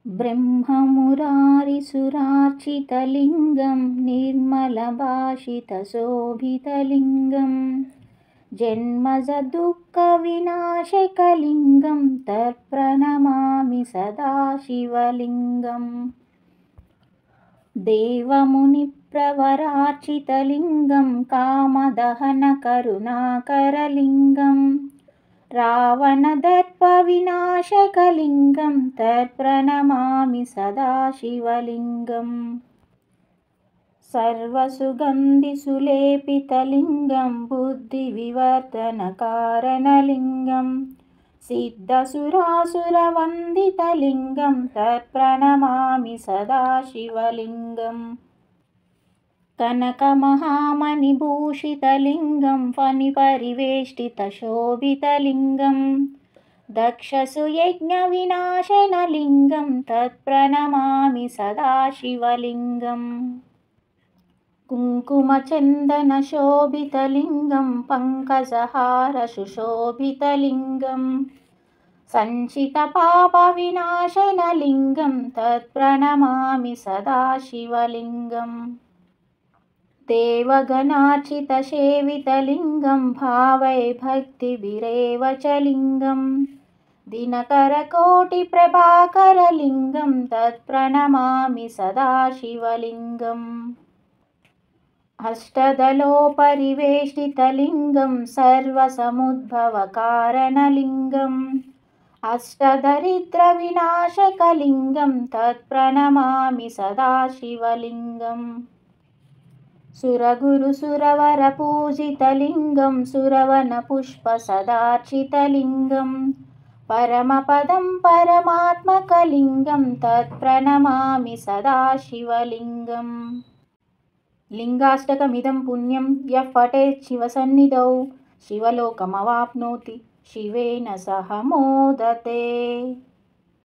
ब्रह्ममुरारिसुरार्चितलिङ्गं निर्मलभाषितशोभितलिङ्गं जन्मजदुःखविनाशकलिङ्गं तत्प्रणमामि सदा शिवलिङ्गम्। देवमुनिप्रवरार्चितलिङ्गं कामदहनकरुणाकरलिङ्गं रावणदर्पविनाशकलिङ्गं तत्प्रणमामि सदा शिवलिङ्गम्। सर्वसुगन्धिसुलेपितलिङ्गं बुद्धिविवर्धनकारणलिङ्गं सिद्धसुरासुरवन्दितलिङ्गं तत्प्रणमामि सदा शिवलिङ्गम्। कनकमहामणिभूषितलिङ्गं फणिपरिवेष्टितशोभितलिङ्गं दक्षसुयज्ञविनाशनलिङ्गं तत्प्रणमामि सदा शिवलिङ्गम्। कुङ्कुमचन्दनशोभितलिङ्गं पङ्कजहारसुशोभितलिङ्गं सञ्चितपापविनाशनलिङ्गं तत्प्रणमामि सदा शिवलिङ्गम्। देवगणार्चितसेवितलिङ्गं भावये भक्तिभिरेव च लिङ्गं दिनकरकोटिप्रभाकरलिङ्गं तत्प्रणमामि सदा शिवलिङ्गम्। अष्टदलोपरिवेष्टितलिङ्गं सर्वसमुद्भवकारणलिङ्गम् अष्टदरिद्रविनाशकलिङ्गं तत्प्रणमामि सदा शिवलिङ्गम्। सुरगुरुसुरवरपूजितलिङ्गं सुरवनपुष्पसदार्चितलिङ्गं परमपदं परमात्मकलिङ्गं तत्प्रणमामि सदा शिवलिङ्गम्। लिङ्गाष्टकमिदं पुण्यं यः पठेत् शिवसन्निधौ शिवलोकमवाप्नोति शिवेन सह मोदते।